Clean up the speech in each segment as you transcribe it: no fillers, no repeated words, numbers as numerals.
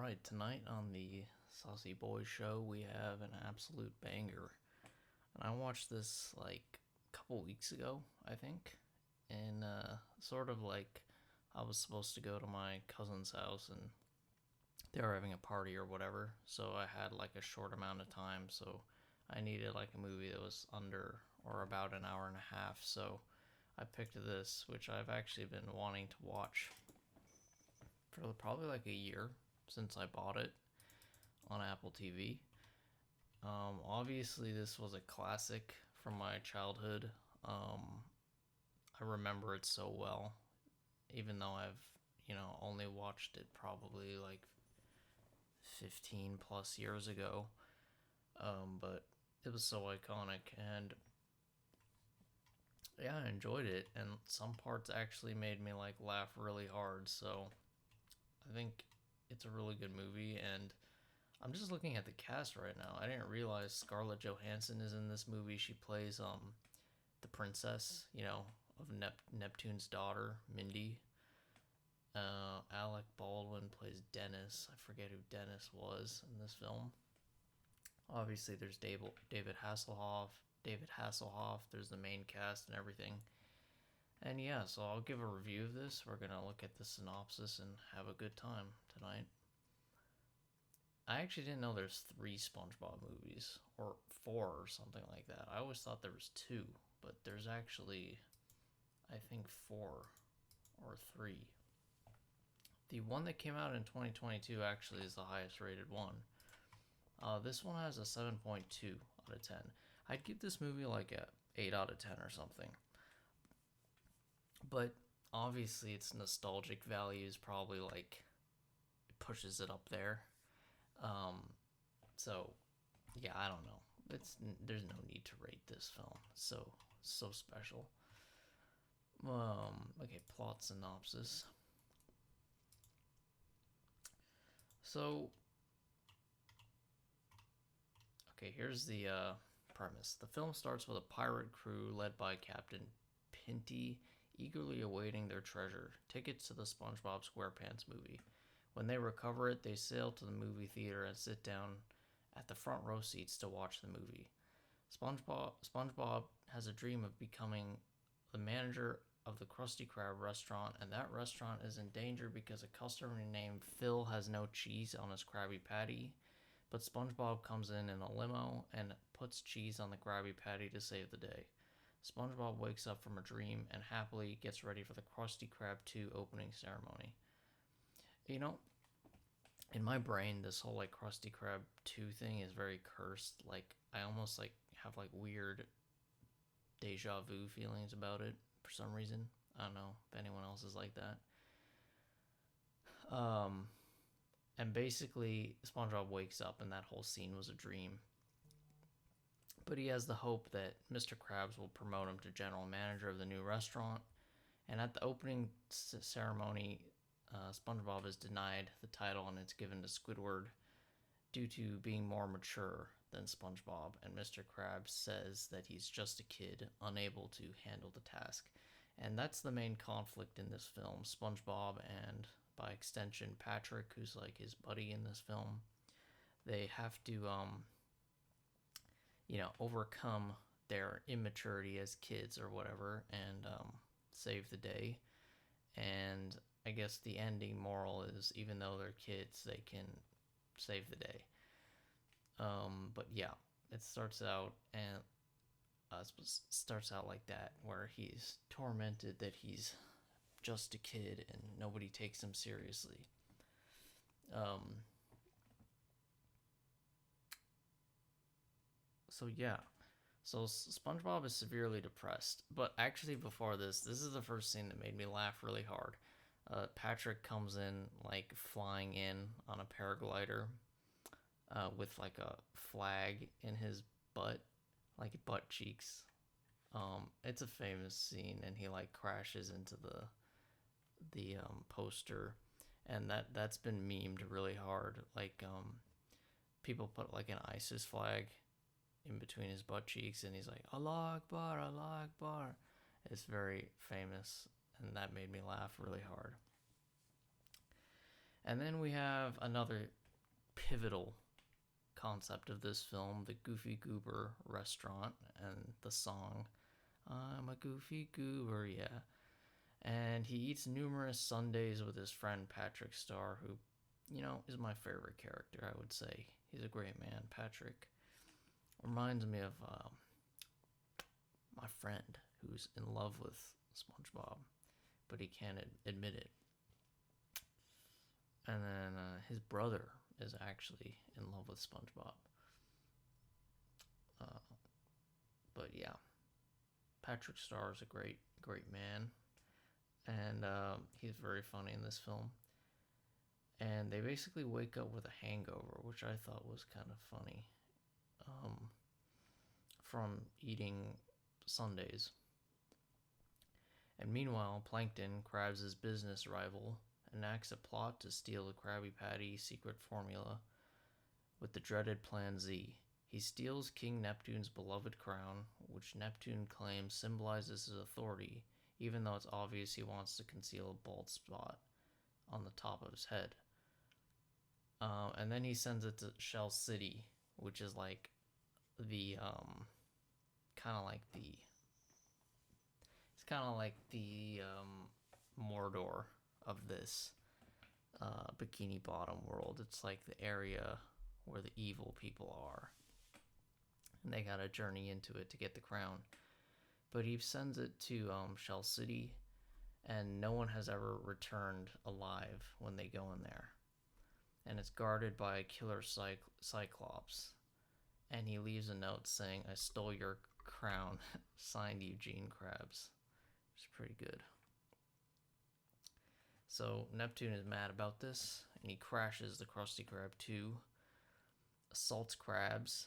Alright, tonight on the Saucy Boys show, we have an absolute banger. And I watched this like a couple weeks ago, I think. And sort of like I was supposed to go to my cousin's house and they were having a party or whatever. So I had like a short amount of time. So I needed like a movie that was under or about an hour and a half. So I picked this, which I've actually been wanting to watch for probably like a year since I bought it on Apple TV. Obviously, this was a classic from my childhood. I remember it so well, even though I've only watched it probably like 15 plus years ago. But it was so iconic, and yeah, I enjoyed it, and some parts actually made me like laugh really hard. So I think it's a really good movie, and I'm just looking at the cast right now. I didn't realize Scarlett Johansson is in this movie. She plays the princess, of Neptune's daughter, Mindy. Alec Baldwin plays Dennis. I forget who Dennis was in this film. Obviously, there's David Hasselhoff. David Hasselhoff. There's the main cast and everything. And yeah, so I'll give a review of this. We're gonna look at the synopsis and have a good time tonight. I actually didn't know there's 3 SpongeBob movies, or 4 or something like that. I always thought there was 2, but there's actually, I think, 4 or 3. The one that came out in 2022 actually is the highest rated one. This one has a 7.2 out of 10. I'd give this movie like a 8 out of 10 or something. But obviously its nostalgic value is probably like, it pushes it up there. So yeah, I don't know. There's no need to rate this film. So special. Okay, plot synopsis. So okay, here's the premise. The film starts with a pirate crew led by Captain Pinty eagerly awaiting their treasure, tickets to the SpongeBob SquarePants movie. When they recover it, they sail to the movie theater and sit down at the front row seats to watch the movie. SpongeBob has a dream of becoming the manager of the Krusty Krab restaurant, and that restaurant is in danger because a customer named Phil has no cheese on his Krabby Patty. But SpongeBob comes in a limo and puts cheese on the Krabby Patty to save the day. SpongeBob wakes up from a dream and happily gets ready for the Krusty Krab 2 opening ceremony. You know, in my brain, this whole like Krusty Krab 2 thing is very cursed. Like, I almost like have like weird deja vu feelings about it for some reason. I don't know if anyone else is like that. And basically, SpongeBob wakes up and that whole scene was a dream. But he has the hope that Mr. Krabs will promote him to general manager of the new restaurant. And at the opening ceremony, SpongeBob is denied the title and it's given to Squidward due to being more mature than SpongeBob. And Mr. Krabs says that he's just a kid, unable to handle the task. And that's the main conflict in this film. SpongeBob and, by extension, Patrick, who's like his buddy in this film, they have to overcome their immaturity as kids or whatever and save the day. And I guess the ending moral is, even though they're kids, they can save the day. But yeah, it starts out like that, where he's tormented that he's just a kid and nobody takes him seriously. So yeah, so SpongeBob is severely depressed. But actually, before this is the first scene that made me laugh really hard. Patrick comes in like flying in on a paraglider with like a flag in his butt, like butt cheeks. It's a famous scene, and he like crashes into the poster, and that's been memed really hard. Like people put like an ISIS flag in between his butt cheeks, and he's like, Allah Akbar, Allah Akbar. It's very famous, and that made me laugh really hard. And then we have another pivotal concept of this film, the Goofy Goober restaurant and the song, I'm a Goofy Goober, yeah. And he eats numerous sundaes with his friend Patrick Star, who, is my favorite character, I would say. He's a great man, Patrick. Reminds me of my friend who's in love with SpongeBob, but he can't admit it. And then his brother is actually in love with SpongeBob. Uh, but yeah, Patrick Star is a great, great man, and he's very funny in this film. And they basically wake up with a hangover, which I thought was kind of funny, from eating sundaes. And meanwhile, Plankton, Krabs' business rival, enacts a plot to steal the Krabby Patty secret formula with the dreaded Plan Z. He steals King Neptune's beloved crown, which Neptune claims symbolizes his authority, even though it's obvious he wants to conceal a bald spot on the top of his head. And then he sends it to Shell City, which is like the kind of like the it's kind of like the Mordor of this Bikini Bottom world. It's like the area where the evil people are, and they gotta journey into it to get the crown. But he sends it to Shell City, and no one has ever returned alive when they go in there. And it's guarded by a killer Cyclops. And he leaves a note saying, I stole your crown, signed Eugene Krabs. Which is pretty good. So Neptune is mad about this, and he crashes the Krusty Krab 2, assaults Krabs,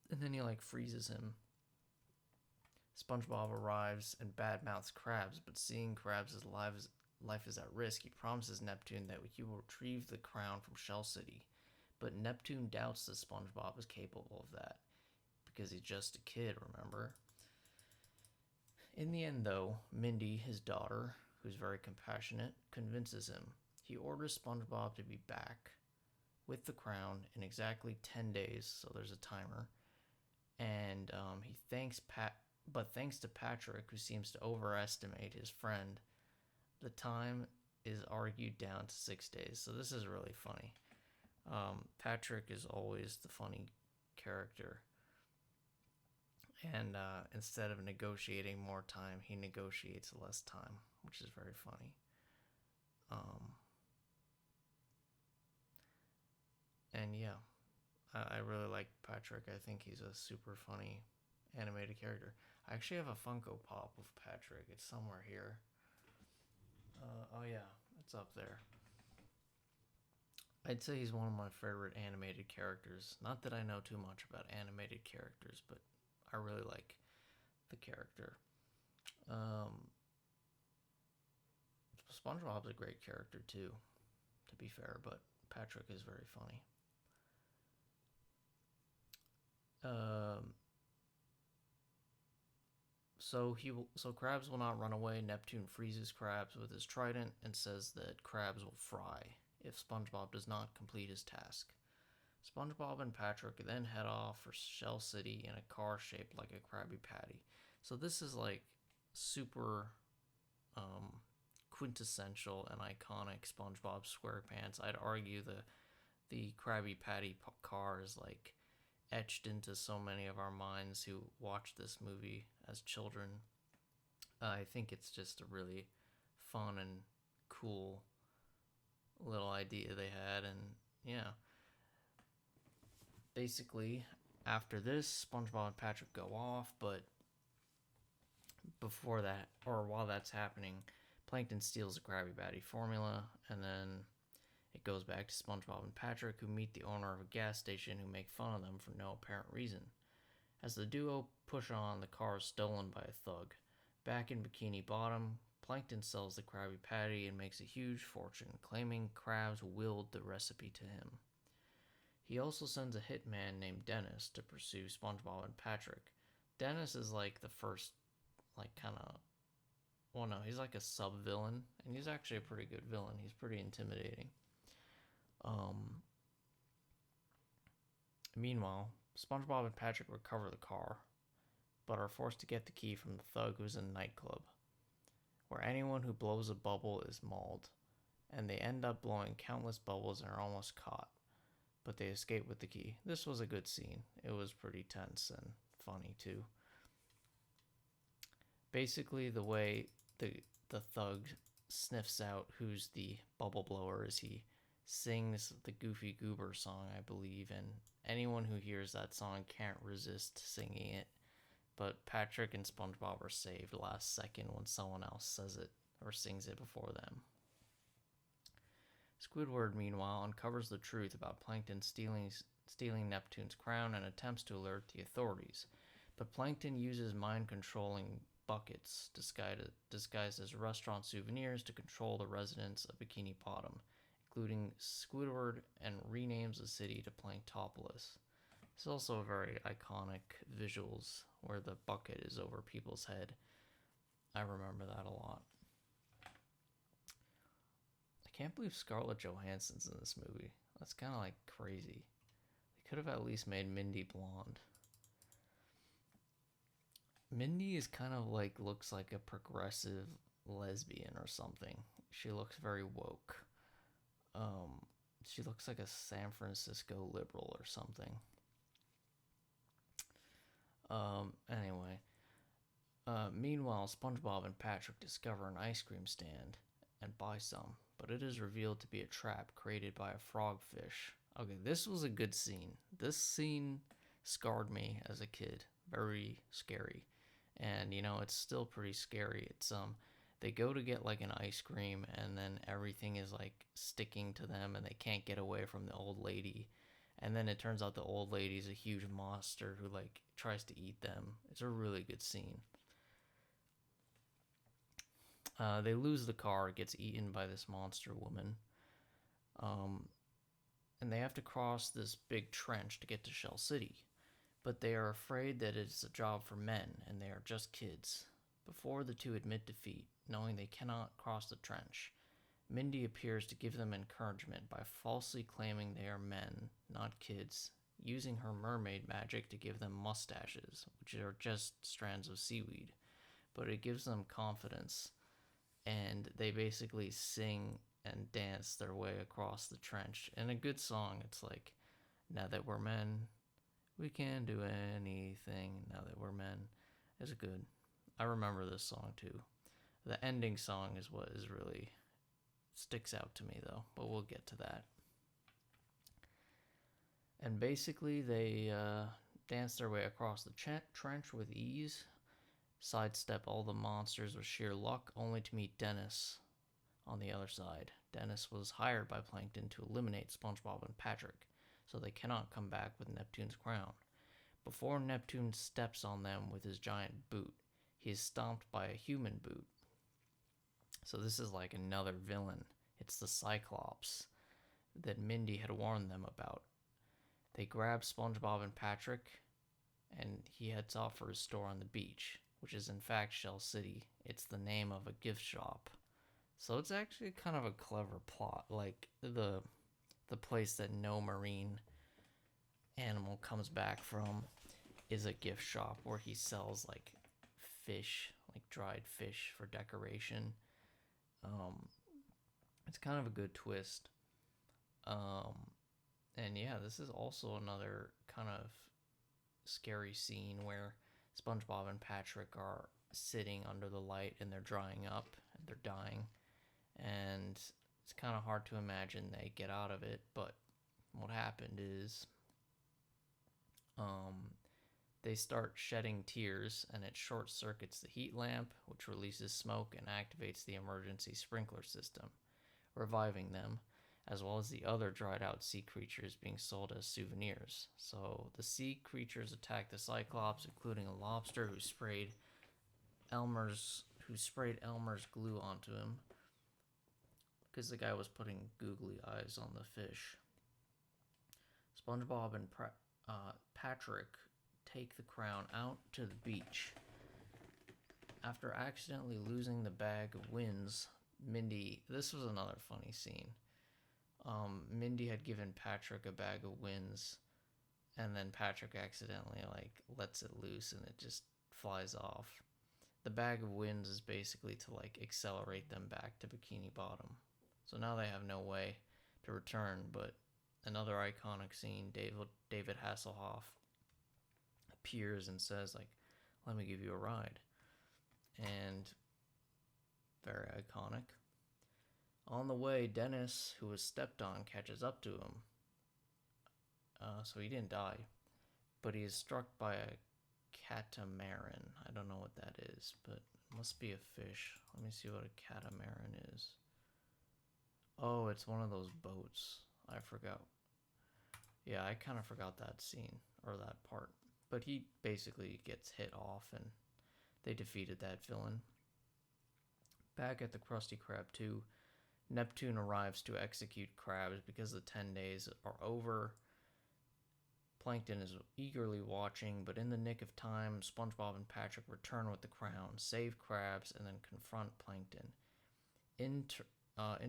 and then he freezes him. SpongeBob arrives and badmouths Krabs, but seeing Krabs' life is at risk, he promises Neptune that he will retrieve the crown from Shell City. But Neptune doubts that SpongeBob is capable of that, because he's just a kid, remember? In the end, though, Mindy, his daughter, who's very compassionate, convinces him. He orders SpongeBob to be back with the crown in exactly 10 days, so there's a timer. And he thanks thanks to Patrick, who seems to overestimate his friend, the time is argued down to 6 days. So this is really funny. Patrick is always the funny character. And instead of negotiating more time, he negotiates less time, which is very funny. And yeah, I really like Patrick. I think he's a super funny animated character. I actually have a Funko Pop of Patrick. It's somewhere here. Oh yeah, it's up there. I'd say he's one of my favorite animated characters. Not that I know too much about animated characters, but I really like the character. SpongeBob's a great character too, to be fair, but Patrick is very funny. So Krabs will not run away. Neptune freezes Krabs with his trident and says that Krabs will fry if SpongeBob does not complete his task. SpongeBob and Patrick then head off for Shell City in a car shaped like a Krabby Patty. So this is super quintessential and iconic SpongeBob SquarePants. I'd argue the Krabby Patty car is etched into so many of our minds who watched this movie as children. I think it's just a really fun and cool little idea they had, and yeah. Basically, after this, SpongeBob and Patrick go off, but before that, or while that's happening, Plankton steals the Krabby Patty formula, and then it goes back to SpongeBob and Patrick, who meet the owner of a gas station who make fun of them for no apparent reason. As the duo push on, the car is stolen by a thug. Back in Bikini Bottom, Plankton sells the Krabby Patty and makes a huge fortune, claiming Krabs willed the recipe to him. He also sends a hitman named Dennis to pursue SpongeBob and Patrick. Dennis is the first, kind of well, no, he's like a sub villain, and he's actually a pretty good villain. He's pretty intimidating. Um, Meanwhile, SpongeBob and Patrick recover the car, but are forced to get the key from the thug who's in a nightclub, where anyone who blows a bubble is mauled, and they end up blowing countless bubbles and are almost caught, but they escape with the key. This was a good scene. It was pretty tense and funny too. Basically, the way the thug sniffs out who's the bubble blower is he sings the Goofy Goober song, I believe, and anyone who hears that song can't resist singing it. But Patrick and SpongeBob are saved last second when someone else says it or sings it before them. Squidward, meanwhile, uncovers the truth about Plankton stealing Neptune's crown and attempts to alert the authorities. But Plankton uses mind-controlling buckets disguised as restaurant souvenirs to control the residents of Bikini Bottom, including Squidward, and renames the city to Planktopolis. It's also very iconic visuals where the bucket is over people's head. I remember that a lot. I can't believe Scarlett Johansson's in this movie. That's kind of like crazy. They could have at least made Mindy blonde. Mindy is kind of like, looks like a progressive lesbian or something. She looks very woke. She looks like a San Francisco liberal or something. Anyway. Meanwhile, SpongeBob and Patrick discover an ice cream stand and buy some, but it is revealed to be a trap created by a frogfish. Okay, this was a good scene. This scene scarred me as a kid. Very scary. And, it's still pretty scary. It's, they go to get, like, an ice cream, and then everything is, like, sticking to them, and they can't get away from the old lady. And then it turns out the old lady's a huge monster who, like, tries to eat them. It's a really good scene. They lose the car. It gets eaten by this monster woman. And they have to cross this big trench to get to Shell City. But they are afraid that it's a job for men, and they are just kids. Before the two admit defeat, knowing they cannot cross the trench, Mindy appears to give them encouragement by falsely claiming they are men, not kids, using her mermaid magic to give them mustaches, which are just strands of seaweed. But it gives them confidence, and they basically sing and dance their way across the trench. In a good song, it's like, now that we're men, we can do anything. Now that we're men. It's good. I remember this song too. The ending song is what is really sticks out to me though, but we'll get to that. And basically they dance their way across the trench with ease, sidestep all the monsters with sheer luck, only to meet Dennis on the other side. Dennis was hired by Plankton to eliminate SpongeBob and Patrick, so they cannot come back with Neptune's crown. Before Neptune steps on them with his giant boot, he is stomped by a human boot. So this is like another villain. It's the Cyclops that Mindy had warned them about. They grab SpongeBob and Patrick, and he heads off for his store on the beach, which is in fact Shell City. It's the name of a gift shop. So it's actually kind of a clever plot. Like the place that no marine animal comes back from is a gift shop where he sells like fish, like dried fish for decoration. It's kind of a good twist. And yeah, this is also another kind of scary scene where SpongeBob and Patrick are sitting under the light and they're drying up and they're dying. And it's kind of hard to imagine they get out of it, but what happened is they start shedding tears, and it short circuits the heat lamp, which releases smoke and activates the emergency sprinkler system, reviving them, as well as the other dried out sea creatures being sold as souvenirs. So the sea creatures attack the Cyclops, including a lobster who sprayed Elmer's glue onto him because the guy was putting googly eyes on the fish. SpongeBob and Patrick take the crown out to the beach, After accidentally losing the bag of wins, Mindy. This was another funny scene. Mindy had given Patrick a bag of wins, and then Patrick accidentally like lets it loose, and it just flies off. The bag of winds is basically to like accelerate them back to Bikini Bottom. So now they have no way to return, but another iconic scene, David Hasselhoff appears and says like, "Let me give you a ride." And very iconic. On the way, Dennis, who was stepped on, catches up to him. So he didn't die, but he is struck by a catamaran. I don't know what that is, but it must be a fish. Let me see what a catamaran is. Oh, it's one of those boats. I forgot. Yeah, I kind of forgot that scene, or that part. But he basically gets hit off, and they defeated that villain. Back at the Krusty Krab 2, Neptune arrives to execute Krabs because the 10 days are over. Plankton is eagerly watching, but in the nick of time, SpongeBob and Patrick return with the crown, save Krabs, and then confront Plankton. In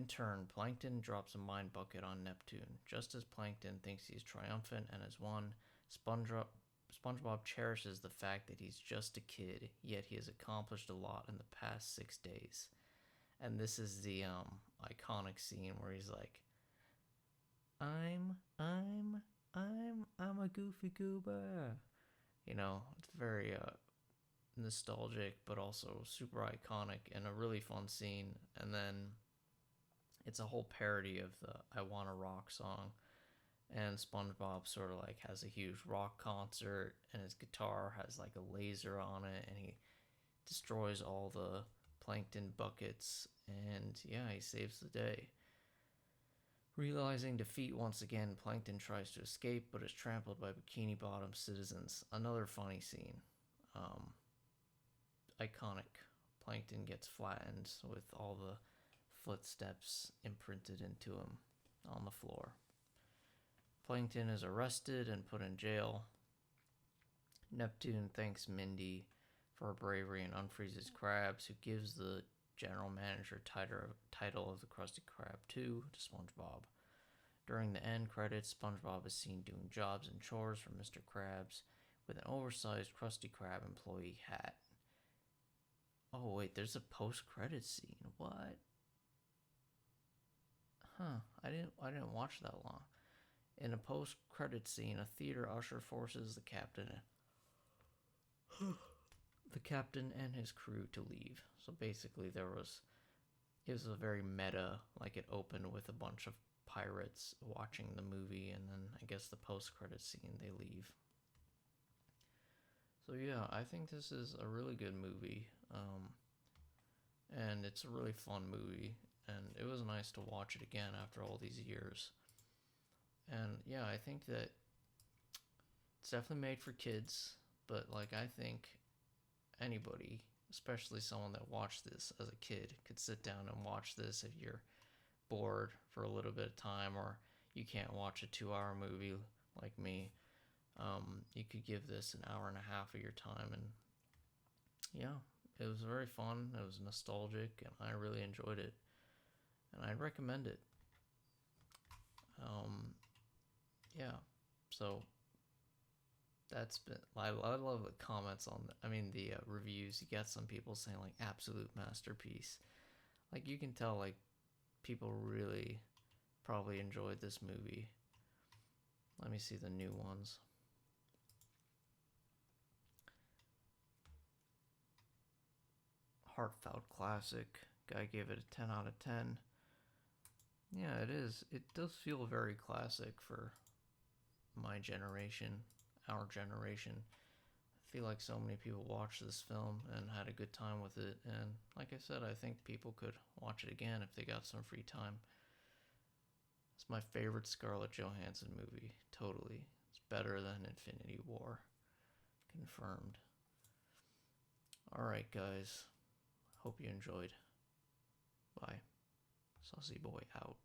turn, Plankton drops a mine bucket on Neptune. Just as Plankton thinks he's triumphant and has won, SpongeBob cherishes the fact that he's just a kid, yet he has accomplished a lot in the past 6 days. And this is the iconic scene where he's like, I'm a goofy goober. You know, it's very nostalgic, but also super iconic and a really fun scene. And then it's a whole parody of the I Wanna Rock song. And SpongeBob sort of like has a huge rock concert, and his guitar has like a laser on it, and he destroys all the plankton buckets, and yeah, he saves the day. Realizing defeat once again, Plankton tries to escape, but is trampled by Bikini Bottom citizens. Another funny scene. Iconic. Plankton gets flattened with all the footsteps imprinted into him on the floor. Plankton is arrested and put in jail. Neptune thanks Mindy for her bravery and unfreezes Krabs, who gives the general manager title of the Krusty Krab 2 to SpongeBob. During the end credits, SpongeBob is seen doing jobs and chores for Mr. Krabs with an oversized Krusty Krab employee hat. Oh wait, there's a post-credits scene. What? Huh, I didn't watch that long. In a post-credits scene, a theater usher forces the captain and his crew to leave. So basically it was a very meta, like it opened with a bunch of pirates watching the movie, and then I guess the post-credit scene they leave. So yeah, I think this is a really good movie, and it's a really fun movie, and it was nice to watch it again after all these years. And yeah, I think that it's definitely made for kids, but like I think anybody, especially someone that watched this as a kid, could sit down and watch this if you're bored for a little bit of time, or you can't watch a 2-hour movie like me. You could give this an hour and a half of your time, and yeah, it was very fun. It was nostalgic, and I really enjoyed it, and I'd recommend it. Yeah, so that's been. I love the comments on. The reviews. You got some people saying like absolute masterpiece. Like you can tell like people really probably enjoyed this movie. Let me see the new ones. Heartfelt classic. Guy gave it a 10 out of 10. Yeah, it is. It does feel very classic for my generation, our generation. I feel like so many people watched this film and had a good time with it. And like I said, I think people could watch it again if they got some free time. It's my favorite Scarlett Johansson movie. Totally. It's better than Infinity War. Confirmed. Alright, guys. Hope you enjoyed. Bye. Saucy Boy out.